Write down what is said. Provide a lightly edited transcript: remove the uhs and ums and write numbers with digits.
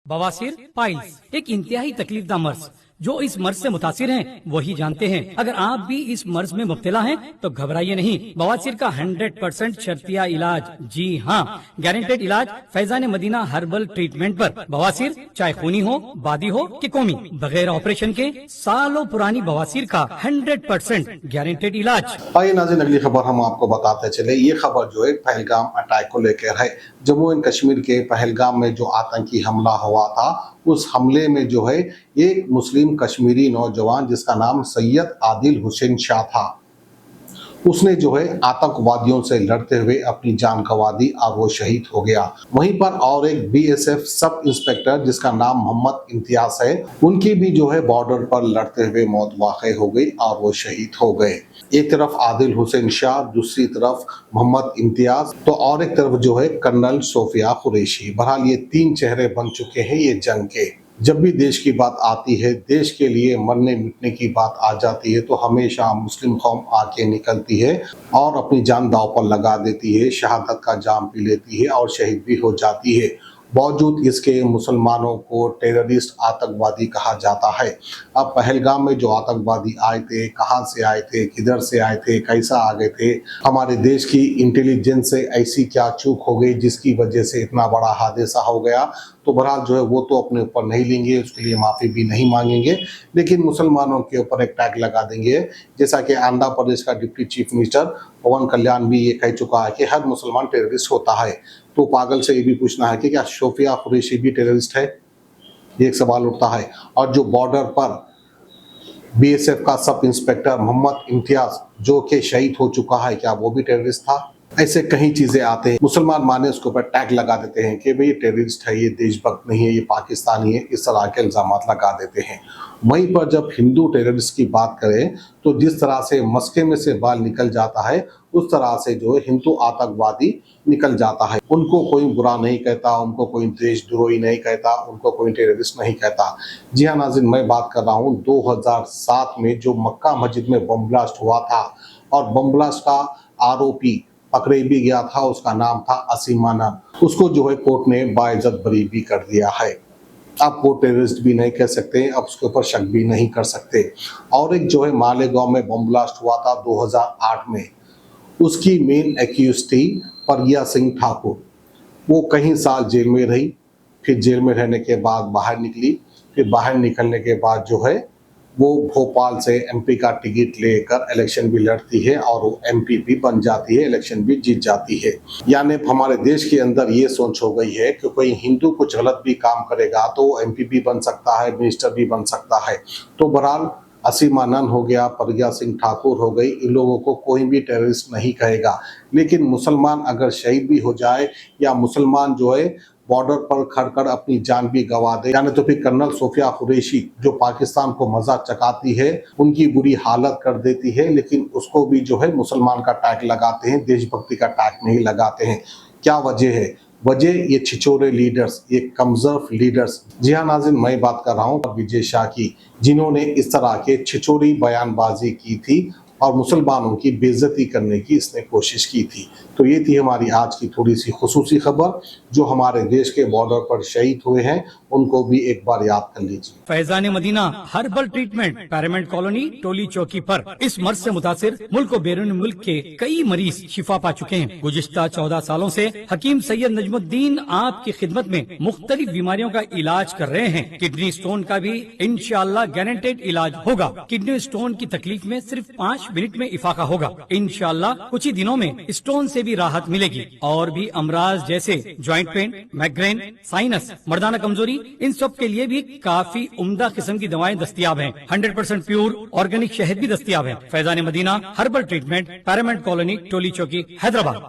बवासीर पाइल्स एक इंतहाई तकलीफदा मर्ज जो इस मर्ज से मुतासिर हैं वही जानते हैं। अगर आप भी इस मर्ज में मुब्तला हैं तो घबराइए नहीं। बवासीर का 100% शर्तिया इलाज, जी हाँ, गारंटेड इलाज फैजान मदीना हर्बल ट्रीटमेंट पर। बवासीर चाहे खूनी हो, बादी हो कि कौमी, बगैर ऑपरेशन के सालों पुरानी बवासीर का 100% गारंटेड इलाज। आइए नाज़रीन, अगली खबर हम आपको बताते चले। ये खबर जो है पहलगाम अटैक को लेकर है। जम्मू एंड कश्मीर के पहलगाम में जो आतंकी हमला हुआ था, उस हमले में जो है एक मुस्लिम कश्मीरी नौजवान जिसका नाम सैयद आदिल हुसैन शाह था, उसने जो है आतंकवादियों से लड़ते हुए अपनी जान गंवा दी और वो शहीद हो गया। वहीं पर और एक बीएसएफ सब इंस्पेक्टर जिसका नाम मोहम्मद इम्तियाज है, उनकी भी जो है बॉर्डर पर लड़ते हुए मौत वाक़ई हो गई और वो शहीद हो गए। एक तरफ आदिल हुसैन शाह, दूसरी तरफ मोहम्मद इम्तियाज, तो और एक तरफ जो है कर्नल सोफिया कुरैशी। बहरहाल ये तीन चेहरे बन चुके हैं ये जंग के। जब भी देश की बात आती है, देश के लिए मरने मिटने की बात आ जाती है, तो हमेशा मुस्लिम कौम आके निकलती है और अपनी जान दांव पर लगा देती है, शहादत का जाम पी लेती है और शहीद भी हो जाती है। बावजूद इसके मुसलमानों को टेररिस्ट आतंकवादी कहा जाता है। अब पहलगाम में जो आतंकवादी आए थे, कहाँ से आए थे, किधर से आए थे, कैसा आ गए थे, हमारे देश की इंटेलिजेंस से ऐसी क्या चूक हो गई जिसकी वजह से इतना बड़ा हादसा हो गया, तो बहरहाल जो है वो तो अपने ऊपर नहीं लेंगे, उसके लिए माफ़ी भी नहीं मांगेंगे, लेकिन मुसलमानों के ऊपर एक टैग लगा देंगे। जैसा कि आंध्र प्रदेश का डिप्टी चीफ मिनिस्टर पवन कल्याण भी ये कह चुका है कि हर मुसलमान टेररिस्ट होता है। तो पागल से ये भी पूछना है कि क्या सोफिया कुरैशी भी टेररिस्ट है, ये एक सवाल उठता है। और जो बॉर्डर पर बीएसएफ का सब इंस्पेक्टर मोहम्मद इम्तियाज जो कि शहीद हो चुका है, क्या वो भी टेररिस्ट था? ऐसे कई चीजें आते हैं, मुसलमान माने उसके ऊपर टैग लगा देते हैं कि भाई ये टेररिस्ट है, ये देशभक्त नहीं है, ये पाकिस्तानी है, इस तरह के इल्जाम लगा देते हैं। वहीं पर जब हिंदू टेररिस्ट की बात करें तो जिस तरह से मस्के में से बाल निकल जाता है, उस तरह से जो है हिंदू आतंकवादी निकल जाता है। उनको कोई बुरा नहीं कहता, उनको कोई देशद्रोही नहीं कहता, उनको कोई टेररिस्ट नहीं कहता। जी हाँ नाज़रीन, मैं बात कर रहा हूँ 2007 में जो मक्का मस्जिद में बम ब्लास्ट हुआ था और बम ब्लास्ट का आरोपी पकड़े भी गया था, उसका नाम था असीम अनन। उसको जो है कोर्ट ने बाइज्जत बरी भी कर दिया है। अब वो टेररिस्ट भी नहीं कह सकते, अब उसके ऊपर शक भी नहीं कर सकते। और एक जो है मालेगांव में बम ब्लास्ट हुआ था 2008 में, उसकी मेन एक्यूज थी प्रज्ञा सिंह ठाकुर। वो कई साल जेल में रही, फिर जेल में रहने के बाद बाहर निकली, फिर बाहर निकलने के बाद जो है वो भोपाल से एमपी का टिकट लेकर इलेक्शन भी लड़ती है और वो एमपी भी बन जाती है, इलेक्शन भी जीत जाती है। यानी हमारे देश के अंदर ये सोच हो गई है कि कोई हिंदू कुछ गलत भी काम करेगा तो एमपी भी बन सकता है, मिनिस्टर भी बन सकता है। तो बहरहाल असीम अनन हो गया, प्रज्ञा सिंह ठाकुर हो गई, इन लोगों को कोई भी टेररिस्ट नहीं कहेगा। लेकिन मुसलमान अगर शहीद भी हो जाए या मुसलमान जो है बॉर्डर पर खड़कर अपनी जान भी गंवा दे, यानी तो फिर कर्नल सोफिया कुरैशी जो पाकिस्तान को मजाक चकाती है, उनकी बुरी हालत कर देती है, लेकिन उसको भी जो है मुसलमान का टैग लगाते हैं, देशभक्ति का टैग नहीं लगाते हैं। क्या वजह है? वजह ये छिछोरे लीडर्स, ये कमजोर लीडर्स। जी हाँ नाज़रीन, मैं बात कर रहा हूँ विजय शाह की, जिन्होंने इस तरह के छिछोरी बयानबाजी की थी और मुसलमानों की बेइज्जती करने की इसने कोशिश की थी। तो ये थी हमारी आज की थोड़ी सी खुसूसी खबर। जो हमारे देश के बॉर्डर पर शहीद हुए हैं उनको भी एक बार याद कर लीजिए। Faizan Madina herbal treatment, Paramount colony, Toli Chowki पर। इस मर्ज से मुतासिर मुल्क और बैरून मुल्क के कई मरीज शिफा पा चुके हैं। गुज़िश्ता 14 सालों से हकीम सैयद नजमुद्दीन आपकी खिदमत में मुख्तलिफ बीमारियों का इलाज कर रहे हैं। किडनी स्टोन का भी इंशाअल्लाह गारंटेड इलाज होगा। किडनी स्टोन की तकलीफ में सिर्फ 5 मिनट में इफाका होगा। इंशाअल्लाह कुछ ही दिनों में स्टोन से भी राहत मिलेगी। और भी अमराज जैसे जॉइंट पेन, माइग्रेन, साइनस, मर्दाना कमजोरी, इन सब के लिए भी काफी उम्दा किस्म की दवाएं दस्तियाब हैं। 100% प्योर ऑर्गेनिक शहद भी दस्तियाब है। Faizan Madina herbal treatment, Paramount colony, Toli Chowki, Hyderabad.